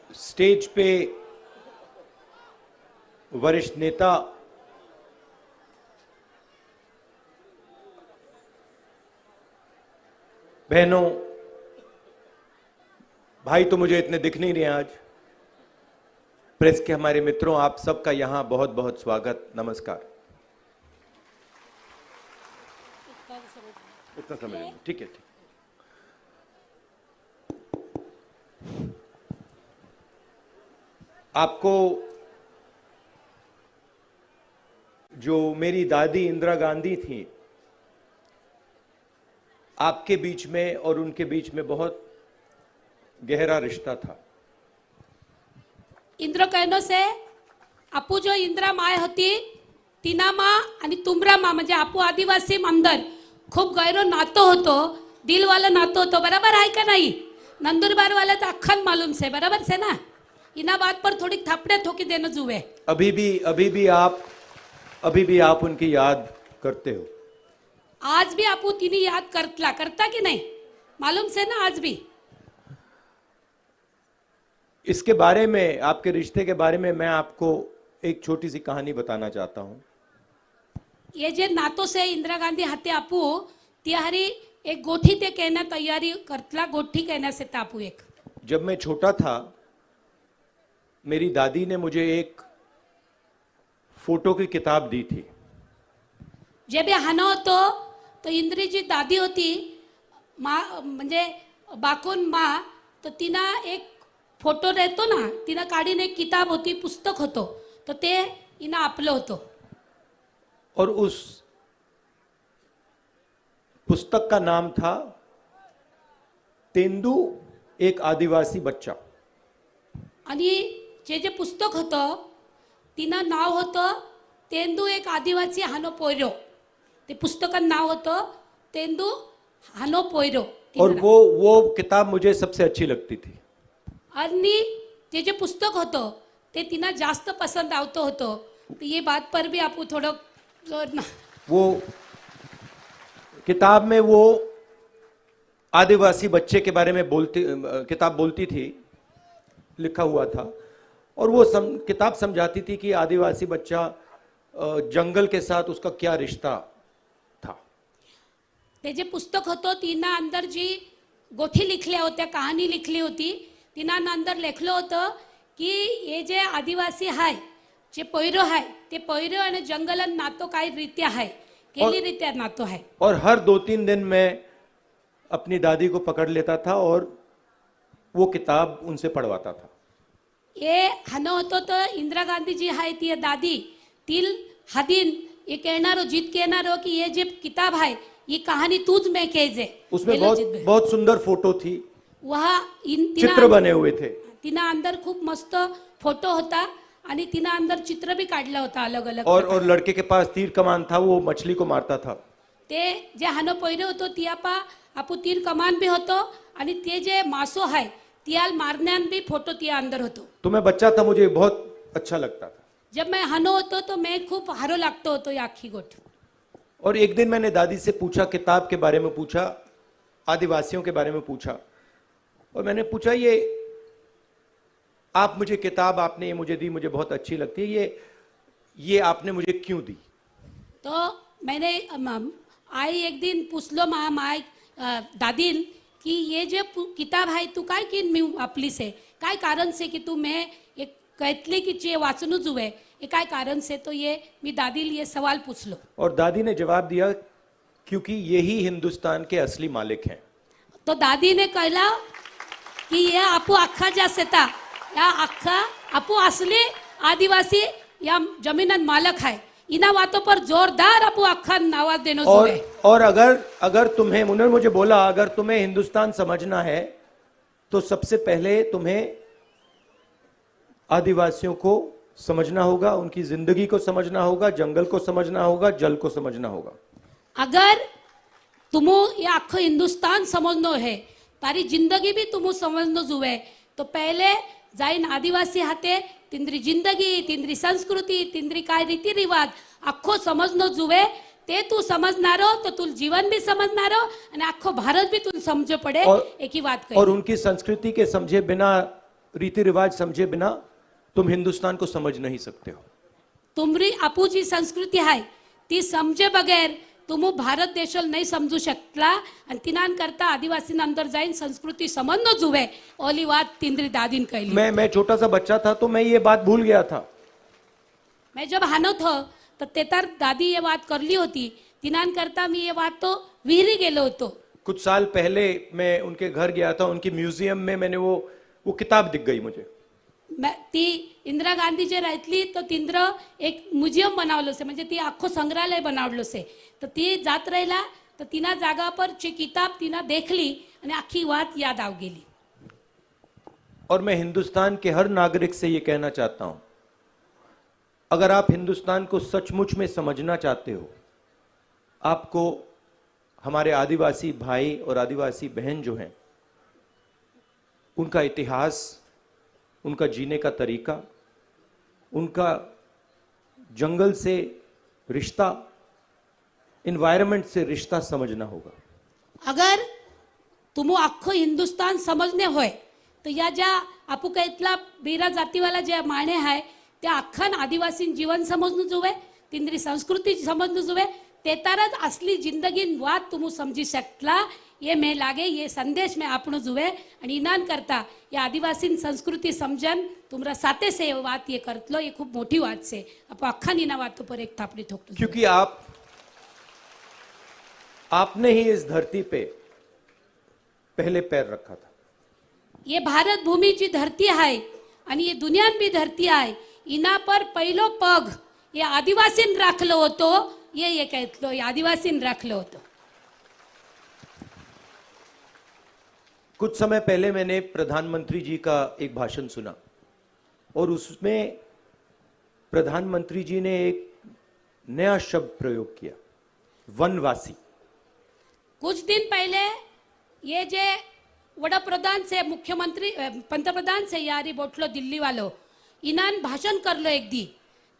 Stage पे वरिष्ठ नेता बहनों, भाई तो मुझे इतने दिख नहीं रहे आज। प्रेस के हमारे मित्रों, आप सबका यहां बहुत बहुत स्वागत, नमस्कार। इतना समझ लो, ठीक है, ठीक। आपको जो मेरी दादी इंदिरा गांधी थी, आपके बीच में और उनके बीच में बहुत गहरा रिश्ता था। इंद्र कहनो से आपू जो इंदिरा माय होती तीना मा आणि तुमरा मा म्हणजे आपू आदिवासी अंदर खूप गहरो नातो होतो, दिल वाला नातो होतो। बराबर है का नहीं? नंदुरबार वाला तो अखन मालूम से, बराबर से ना? इना बात पर थोड़ी थपड़े ठोकी देना जुए। अभी भी आप उनकी याद करते हो? आज भी आपू तिनी याद करता कि नहीं? मालूम से ना आज भी? इसके बारे में, आपके रिश्ते के बारे में मैं आपको एक छोटी सी कहानी बताना चाहता हूं। ये जे नातो से इंदिरा गांधी हाथे आपू त्यारी एक गोठी ते कहना तैयारी करतला, गोठी कहना से तापू एक। जब मैं छोटा था, मेरी दादी ने मुझे एक फोटो की किताब दी थी। जेबे हानो होतो तो इंद्रीची दादी होती मा म्हणजे बाकून मा, तो तिना एक फोटो रहतो ना, तिना काढीने एक किताब होती, पुस्तक होतो, तो ते इना आपलं होतो। और उस पुस्तक का नाम था तेंदू, एक आदिवासी बच्चा। आणि जे पुस्तक होतं तिना नाव होतं तेंदू एक आदिवासी हानो पोयरो। ते पुस्तकाचं नाव होतं तेंदू हानो पोयरो। और वो किताब मुझे सबसे अच्छी लगती थी। आणि जे पुस्तक होतं ते तिना जास्त पसंद आवतो होतो। तो ये बात पर भी आपको थोड़ा वो किताब में वो आदिवासी बच्चे के बारे में किताब बोलती थी, लिखा हुआ था। और वो किताब समझाती थी कि आदिवासी बच्चा जंगल के साथ उसका क्या रिश्ता था। ते जे पुस्तक होतं तिना अंदर जी गोठी लिखल्या होत्या, कहाणी लिखली होती, तिना अंदर लेखलं होतं की ये जे आदिवासी आहे, जे पैरो आहे, ते पैरो आणि जंगलन नातो काय रीत्या आहे, केली रीत्या नातो आहे। और हर 2-3 दिन में अपनी दादी को पकड़ लेता था और वो किताब उनसे पढ़वाता था। ये हानो होतो तो इंदिरा गांधी जी आहे ती दादी तिल हदीन ये कहनारो जीत कहनारो कि ये जे किताब है ये कहानी तुझ में केजे। उसमें बहुत सुंदर फोटो थी, वहाँ चित्र बने हुए थे। तिना अंदर खूप मस्त फोटो होता आणि तिना अंदर चित्र भी काढला होता अलग अलग। और लड़के के पास तीर कमान था, वो मछली को मारता था। ते जे हानो पहिले होतो तियापा आपू तीर कमान भी होतो आणि ते जे मासो है तियाल मारण्यान भी फोटो तिया अंदर होतो। तो मैं बच्चा था, मुझे बहुत अच्छा लगता था। जब मैं हानो होतो तो मैं खूप हारो लागतो होतो या आखी गोठ। और एक दिन मैंने दादी से पूछा, किताब के बारे में पूछा, आदिवासियों के बारे में पूछा। और मैंने पूछा, ये आप मुझे किताब आपने ये मुझे दी, मुझे बहुत अच्छी लगती है, ये आपने मुझे क्यों दी? तो मैंने आई एक दिन पूछलो माय दादीन कि ये जो किताब है तू काय की मी आपली से काय कारण से कि तू मैं एक कहतली की चे वाचनू जुए ये काय कारण से, तो ये मी दादी ये सवाल पूछ लो। और दादी ने जवाब दिया, क्योंकि यही हिंदुस्तान के असली मालिक हैं। तो दादी ने कहला कि ये आपू अख्खा जासे था या अख्खा आपू असली आदिवासी या जमीनन मालक है, इना बातों पर जोरदार आपू अख्खा आवाज देनो जुए। और अगर तुम्हें, उन्होंने मुझे बोला, अगर तुम्हें हिंदुस्तान समझना है तो सबसे पहले तुम्हें आदिवासियों को समझना होगा, उनकी जिंदगी को समझना होगा, जंगल को समझना होगा, जल को समझना होगा। अगर तुम ये आखो हिंदुस्तान समझनो है, तारी जिंदगी भी तुम समझनो जुए, तो पहले जाइन आदिवासी हाथे तिंद्री जिंदगी, तिंद्री संस्कृती, तिंद्री काय रीति रिवाज आखो समझनो जुए। ते तू समझनारो तो तू जीवन भी समझनारो आणि आखो भारत भी तू समझो पड़े। एक ही बात कही। और उनकी संस्कृति के समझे बिना रीति रिवाज समझे बिना तुम हिंदुस्तान को समझ नहीं सकते हो. तुमरी आपूजी संस्कृती आहे ती समजे बगैर तुम भारत देशाला नाही समजू शकला आणि तिनान करता आदिवासी अंदर जाईन संस्कृती समजनो जुवे ओली बात तिंद्री दादीन कहली. मैं छोटा सा बच्चा था तो मैं ये बात भूल गया था. मैं जब हानो थो तो तेतर दादी ये बात करली होती तिनान करता मी ये बात तो विहरी गेलो होतो. कुछ साल पहले मैं उनके घर गया था, उनकी म्यूजियम में मैंने वो किताब दिख गई मुझे. ती इंदिरा गांधी जे राहतली तो तिंद्र एक म्युझियम बनावलो से म्हणजे ती आखो संग्रहालय बनावलो से तर ती जात राहिला तर तिना जागा पर ची किताब तिना देखली आणि आखी बात याद आव गेली. और मैं हिंदुस्तान के हर नागरिक से ये कहना चाहता हूं, अगर आप हिंदुस्तान को सचमुच में समझना चाहते हो, आपको हमारे आदिवासी भाई और आदिवासी बहन जो हैं उनका इतिहास, उनका जीने का तरीका, उनका जंगल से रिश्ता, एनवायरनमेंट से रिश्ता समझना होगा. अगर तुम आखो हिंदुस्तान समजणे होय तर या ज्या आपू कैतला बेरा जातीवाला जे माणे आहे त्या अख्खन आदिवासी जीवन समजणं जुवे, तिंद्री संस्कृती समजणं जुवे, ते तरच असली जिंदगी वात तुम समजी शकला. ये मैं लागे ये संदेश में आपण जुवे आणि इनान करता या आदिवासी संस्कृती समजन तुमरा साथे से बात ये करतलो ये खूब मोठी बात से आप अख्खा नीना बात पर एक थापड़ी ठोकतो. क्योंकि आपने ही इस धरती पे पहले पैर रखा था. ये भारत भूमी जी धरती आहे आणि ये दुनियान भी धरती आहे इना पर पहिलो पग ये आदिवासीन राखलो होतो. ये कहतलो ये आदिवासीन राखलो होतो. कुछ समय पहले मैंने प्रधानमंत्री जी का एक भाषण सुना और उसमें प्रधानमंत्री जी ने एक नया शब्द प्रयोग किया, वनवासी. कुछ दिन पहले ये जे वड़ा प्रधान से मुख्यमंत्री पंतप्रधान से यारी बोटलो दिल्ली वालो इनान भाषण करलो एक दी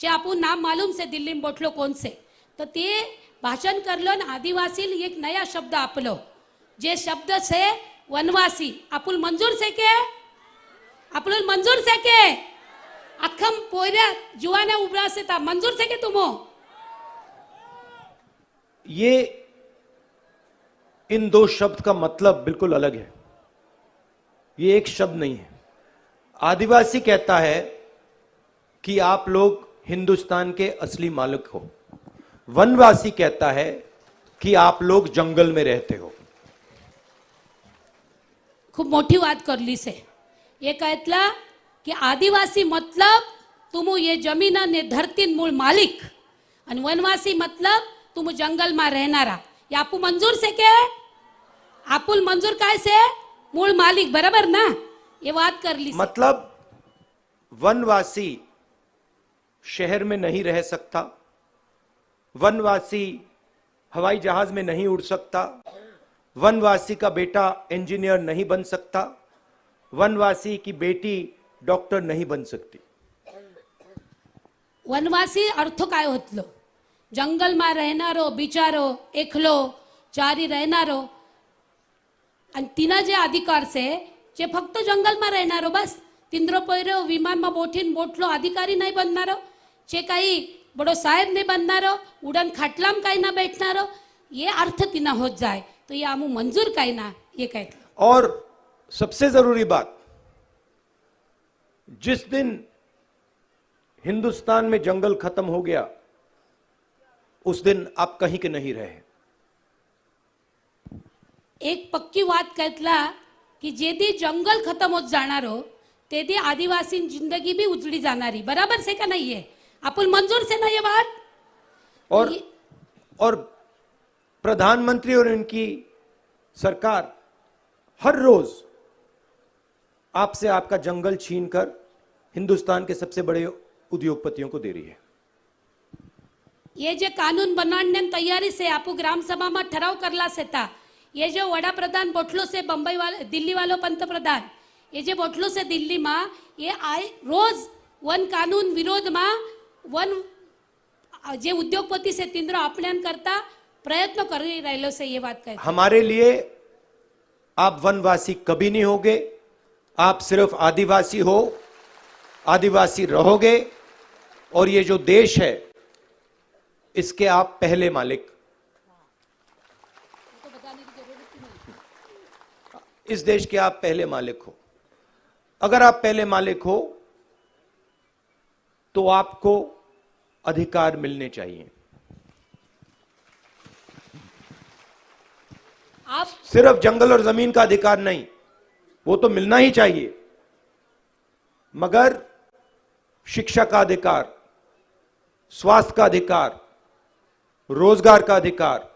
जे आपण नाम मालूम से दिल्ली में बोटलो कौन से तो ते भाषण करलो न आदिवासी एक नया शब्द आपलो जे शब्द से वनवासी. आपण मंजूर से के आपण मंजूर से के अखम पोऱ्या जुवाना उबरा से ता मंजूर से के तुमो. ये इन दो शब्द का मतलब बिल्कुल अलग है. ये एक शब्द नहीं है. आदिवासी कहता है कि आप लोग हिंदुस्तान के असली मालिक हो. वनवासी कहता है कि आप लोग जंगल में रहते हो. खूब मोठी बात करली से ये कहतला कि आदिवासी मतलब तुम ये जमीन ने धरती मूल मालिक आणि वनवासी मतलब तुम जंगल में रहनारा. ये आपू मंजूर से के आपुल मंजूर काय से मूल मालिक बराबर ना. ये बात करली से. मतलब वनवासी शहर में नहीं रह सकता, वनवासी हवाई जहाज में नहीं उड़ सकता, वनवासी का बेटा इंजीनियर नहीं बन सकता, वनवासी की बेटी डॉक्टर नहीं बन सकती. वनवासी अर्थ काय होतलो जंगल में रहनारो बिचारो एकलो चारी रहनारो आणि तिना जे अधिकार से जे फक्त जंगल में रहनारो बस तिंद्रो पैरो विमान में बोठीन बोटलो अधिकारी नहीं बननारो जे काही बड़ो साहेब नहीं बननारो उड़न खाटलाम काही ना बैठनारो ये अर्थ तिना होत जाए तो ये आमू मंजूर काही ना ये कहते. और सबसे जरूरी बात, जिस दिन हिंदुस्तान में जंगल खत्म हो गया उस दिन आप कहीं के नहीं रहे. एक पक्की बात कहतला कि जेदी जंगल खत्म होत जाणारो तेदी आदिवासी जिंदगी भी उजड़ी जाणारी. बराबर से का नहीं है? आपण मंजूर से ना ये बात. और प्रधानमंत्री और इनकी सरकार हर रोज आपसे आपका जंगल छीनकर हिंदुस्तान के सबसे बड़े उद्योगपतियों को दे रही है. ये जे कानून बनाने तैयारी से आपू ग्राम सभा में ठराव करला से था. ये जो वड़ा प्रधान बोटलो से बंबई वाले दिल्ली वालों पंतप्रधान ये जे बोटलो से दिल्ली में ये आए रोज वन कानून विरोध में वन जे उद्योगपति से तिंद्रो अपनान करता प्रयत्न कर रहे से ये बात कहते. हमारे लिए आप वनवासी कभी नहीं होगे आप सिर्फ आदिवासी हो, आदिवासी रहोगे, और ये जो देश है इसके आप पहले मालिक। इस देश के आप पहले मालिक हो। अगर आप पहले मालिक हो तो आपको अधिकार मिलने चाहिए। आप सिर्फ जंगल और जमीन का अधिकार नहीं, वो तो मिलना ही चाहिए, मगर शिक्षा का अधिकार, स्वास्थ्य का अधिकार, रोजगार का अधिकार,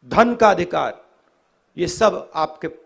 धन का अधिकार, ये सब आपके